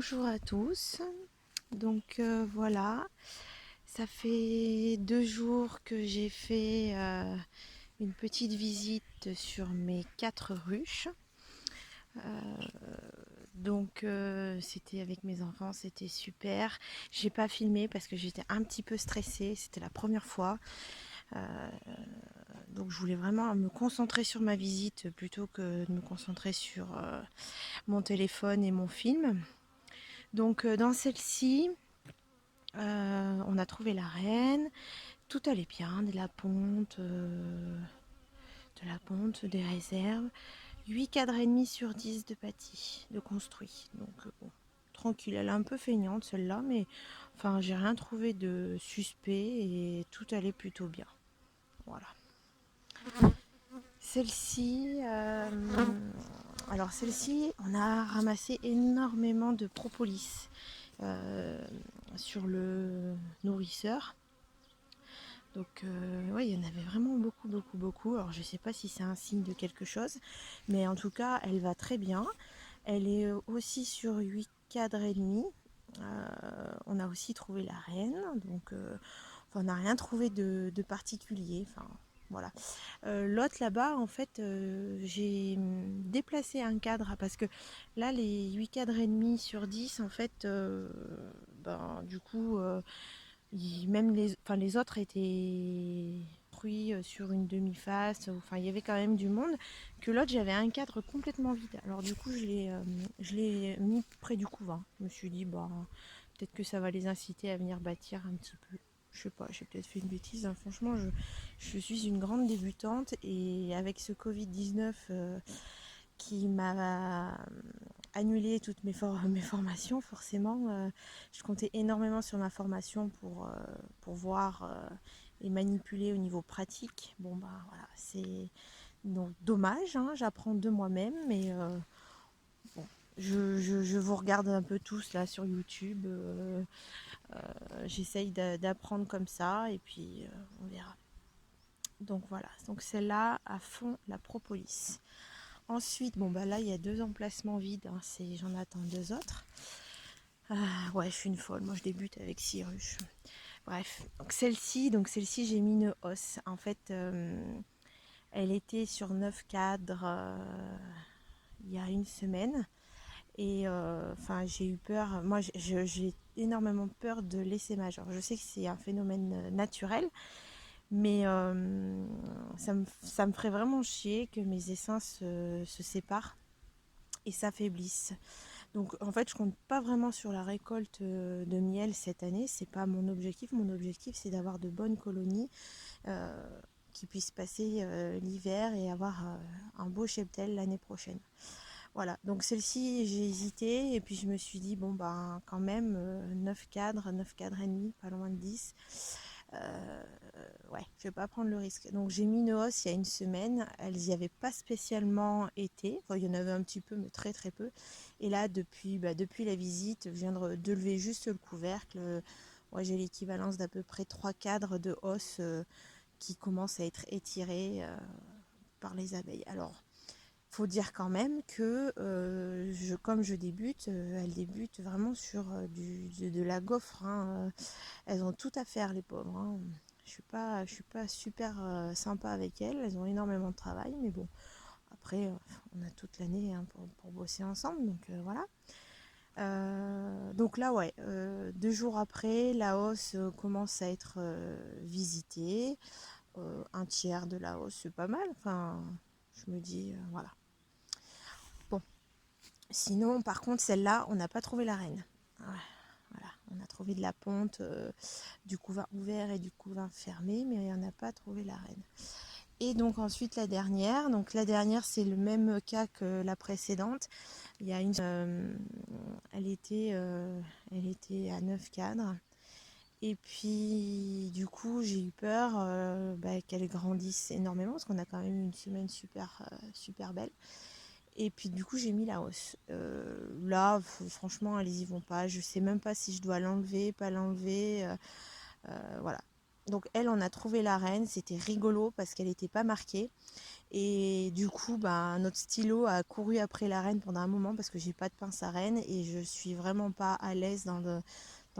Bonjour à tous. Voilà, ça fait 2 jours que j'ai fait une petite visite sur mes 4 ruches. C'était avec mes enfants, c'était super. J'ai pas filmé parce que j'étais un petit peu stressée, c'était la première fois. Euh, donc je voulais vraiment me concentrer sur ma visite plutôt que de me concentrer sur mon téléphone et mon film. Dans celle-ci, on a trouvé la reine, tout allait bien, des réserves, 8 cadres et demi sur 10 de bâti, de construit. Bon, tranquille, elle est un peu feignante celle-là, mais enfin j'ai rien trouvé de suspect et tout allait plutôt bien. Voilà. Celle-ci, celle-ci, on a ramassé énormément de propolis euh, sur le nourrisseur. Ouais, il y en avait vraiment beaucoup, beaucoup, beaucoup. Alors je sais pas si c'est un signe de quelque chose, mais en tout cas, elle va très bien. Elle est aussi sur 8 cadres et demi. On a aussi trouvé la reine, on n'a rien trouvé de particulier. Enfin, voilà. L'autre là-bas, en fait, j'ai déplacé un cadre parce que là, les 8 cadres et demi sur 10, en fait, du coup, même les autres étaient pris sur une demi-face. Enfin, il y avait quand même du monde. Que l'autre, j'avais un cadre complètement vide. Alors du coup, je l'ai mis près du couvent. Je me suis dit, peut-être que ça va les inciter à venir bâtir un petit peu. Je sais pas, j'ai peut-être fait une bêtise, hein. Franchement, je suis une grande débutante et avec ce Covid-19 qui m'a annulé toutes mes formations, forcément, je comptais énormément sur ma formation pour voir et manipuler au niveau pratique. Bon, voilà, c'est donc dommage, hein, j'apprends de moi-même, mais bon, je vous regarde un peu tous là sur YouTube. J'essaye d'apprendre comme ça et puis on verra. Donc voilà, donc celle-là à fond la propolis. Ensuite, là il y a 2 emplacements vides, hein, j'en attends 2 autres. Ouais, je suis une folle, moi je débute avec 6 ruches. Bref, donc celle-ci j'ai mis une hausse. En fait, elle était sur 9 cadres il y a une semaine. Et j'ai eu peur, moi j'ai énormément peur de l'essaimage. Alors, je sais que c'est un phénomène naturel, mais ça me ferait vraiment chier que mes essaims se séparent et s'affaiblissent. Donc en fait, je compte pas vraiment sur la récolte de miel cette année. C'est pas mon objectif. Mon objectif, c'est d'avoir de bonnes colonies euh, qui puissent passer l'hiver et avoir un beau cheptel l'année prochaine. Voilà. Donc celle-ci, j'ai hésité et puis je me suis dit quand même 9 cadres et demi, pas loin de 10. Euh, ouais, je vais pas prendre le risque. Donc j'ai mis une hausse il y a une semaine. Elles y avaient pas spécialement été. Enfin, il y en avait un petit peu, mais très très peu. Et là, depuis la visite, je viens de lever juste le couvercle. Ouais, j'ai l'équivalence d'à peu près 3 cadres de hausse qui commencent à être étirés par les abeilles. Alors, faut dire quand même que comme je débute, elles débutent vraiment sur de la gaufre, hein. Elles ont tout à faire, les pauvres, hein. Je suis pas super sympa avec elles. Elles ont énormément de travail, mais bon. Après, on a toute l'année, hein, pour bosser ensemble, donc voilà. Donc là, ouais, 2 jours après, la hausse commence à être visitée. Un tiers de la hausse, c'est pas mal. Enfin, je me dis, voilà. Bon, sinon, par contre, celle-là, on n'a pas trouvé la reine. Ouais, voilà, on a trouvé de la ponte, du couvain ouvert et du couvain fermé, mais on n'a pas trouvé la reine. Et donc ensuite la dernière. Donc la dernière, c'est le même cas que la précédente. Il y a elle était à 9 cadres. Et puis du coup, j'ai eu peur qu'elle grandisse énormément parce qu'on a quand même eu une semaine super belle. Et puis du coup, j'ai mis la hausse. Là, franchement, elles y vont pas. Je sais même pas si je dois l'enlever, pas l'enlever. Voilà. Donc elle, on a trouvé la reine, c'était rigolo parce qu'elle n'était pas marquée. Et du coup, notre stylo a couru après la reine pendant un moment parce que j'ai pas de pince à reine et je suis vraiment pas à l'aise dans le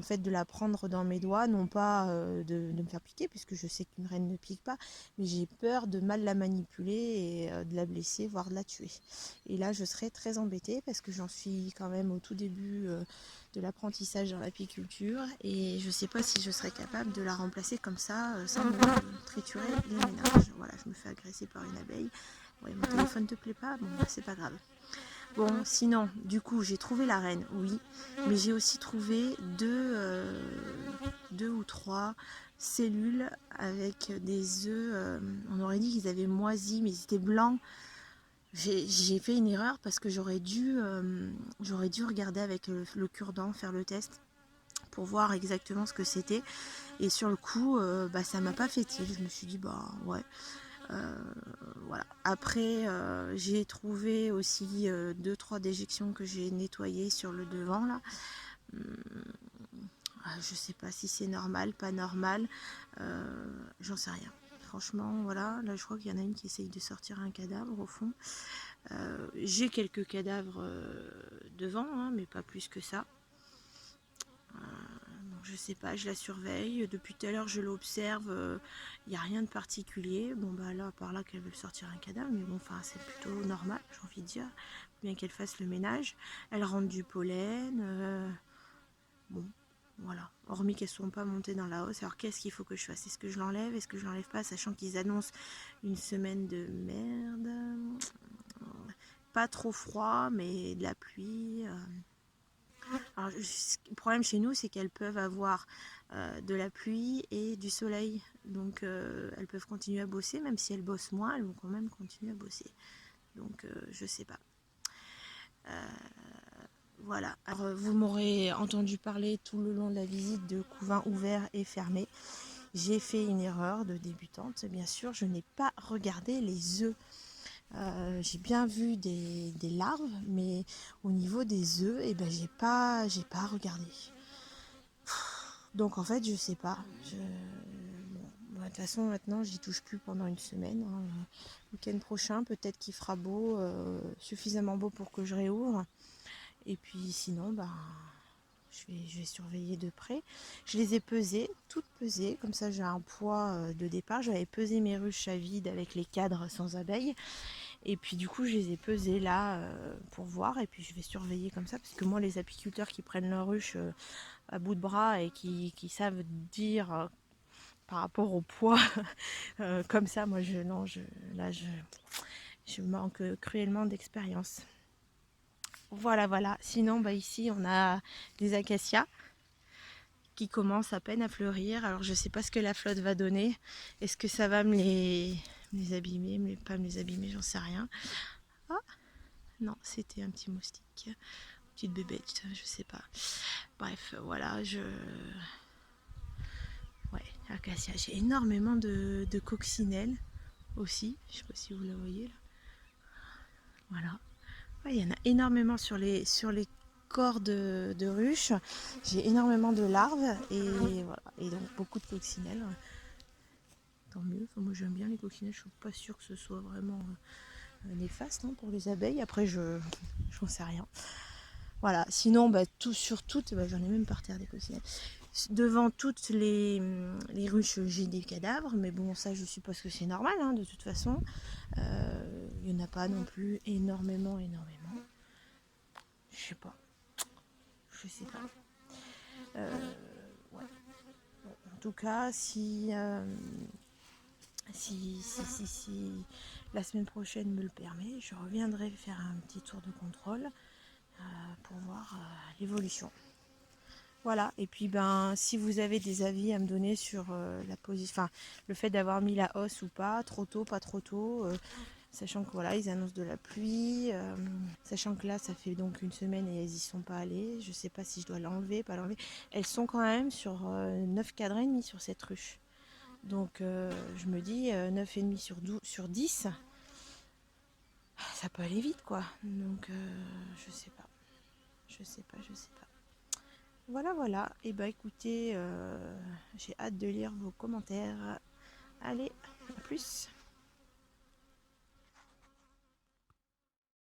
fait de la prendre dans mes doigts, non pas de me faire piquer, puisque je sais qu'une reine ne pique pas, mais j'ai peur de mal la manipuler et de la blesser, voire de la tuer. Et là, je serais très embêtée parce que j'en suis quand même au tout début de l'apprentissage dans l'apiculture et je sais pas si je serais capable de la remplacer comme ça, sans me triturer les ménages. Voilà, je me fais agresser par une abeille. Ouais, mon téléphone te plaît pas? Bon, c'est pas grave. Bon, sinon, du coup, j'ai trouvé la reine, oui, mais j'ai aussi trouvé deux ou trois cellules avec des œufs. On aurait dit qu'ils avaient moisi, mais ils étaient blancs. J'ai fait une erreur parce que j'aurais dû regarder avec le cure-dent, faire le test pour voir exactement ce que c'était. Et sur le coup, ça m'a pas fait tilt. Je me suis dit, bah ouais. Voilà. Après, j'ai trouvé aussi 2-3 déjections que j'ai nettoyées sur le devant là. Je sais pas si c'est normal, pas normal. J'en sais rien. Franchement, voilà. Là, je crois qu'il y en a une qui essaye de sortir un cadavre au fond. J'ai quelques cadavres devant, hein, mais pas plus que ça. Je sais pas, je la surveille. Depuis tout à l'heure, je l'observe. Il n'y a rien de particulier. Bon, là, par là, qu'elle veut sortir un cadavre. Mais bon, enfin, c'est plutôt normal, j'ai envie de dire. Bien qu'elle fasse le ménage. Elle rentre du pollen. Bon, voilà. Hormis qu'elles ne sont pas montées dans la hausse. Alors, qu'est-ce qu'il faut que je fasse? Est-ce que je l'enlève? Est-ce que je l'enlève pas? Sachant qu'ils annoncent une semaine de merde. Pas trop froid, mais de la pluie. Alors, le problème chez nous, c'est qu'elles peuvent avoir de la pluie et du soleil. Donc, elles peuvent continuer à bosser, même si elles bossent moins, elles vont quand même continuer à bosser. Donc, je sais pas. Voilà. Alors, vous m'aurez entendu parler tout le long de la visite de couvain ouvert et fermé. J'ai fait une erreur de débutante, bien sûr. Je n'ai pas regardé les œufs. J'ai bien vu des larves, mais au niveau des œufs, j'ai pas regardé. Donc en fait, je sais pas. De toute façon, maintenant, j'y touche plus pendant une semaine. Hein. Le week-end prochain, peut-être qu'il fera beau, suffisamment beau pour que je réouvre. Et puis sinon, je vais surveiller de près. Je les ai pesées, toutes pesées. Comme ça, j'ai un poids de départ. J'avais pesé mes ruches à vide avec les cadres sans abeilles. Et puis du coup, je les ai pesées là pour voir. Et puis je vais surveiller comme ça. Parce que moi, les apiculteurs qui prennent leur ruche à bout de bras et qui savent dire par rapport au poids comme ça, moi je manque cruellement d'expérience. Voilà. Sinon, ici on a des acacias qui commencent à peine à fleurir. Alors je sais pas ce que la flotte va donner. Est-ce que ça va me les abîmer, mais pas me les abîmer, j'en sais rien. Ah non, c'était un petit moustique, une petite bébête, je sais pas. Bref, voilà, ouais, acacia. J'ai énormément de coccinelles aussi. Je sais pas si vous la voyez là. Voilà. Ouais, il y en a énormément sur les corps de ruches. J'ai énormément de larves et voilà. Et donc beaucoup de coccinelles. Tant mieux. Enfin, moi j'aime bien les coccinelles. Je suis pas sûre que ce soit vraiment néfaste pour les abeilles. Après j'en sais rien. Voilà. Sinon tout sur toutes, j'en ai même par terre des coccinelles. Devant toutes les ruches, j'ai des cadavres, mais bon, ça je suppose que c'est normal, hein, de toute façon. Il n'y en a pas non plus énormément. Je sais pas. Ouais. Bon, en tout cas, si la semaine prochaine me le permet, je reviendrai faire un petit tour de contrôle pour voir l'évolution. Voilà, et puis si vous avez des avis à me donner sur la position, enfin le fait d'avoir mis la hausse ou pas, trop tôt, pas trop tôt, sachant que voilà, ils annoncent de la pluie, sachant que là ça fait donc une semaine et elles y sont pas allées, je sais pas si je dois l'enlever, pas l'enlever. Elles sont quand même sur 9 cadres et demi sur cette ruche. Donc je me dis 9,5 sur 10, ça peut aller vite quoi. Donc je sais pas. Voilà, voilà. Et bah écoutez, j'ai hâte de lire vos commentaires. Allez, à plus.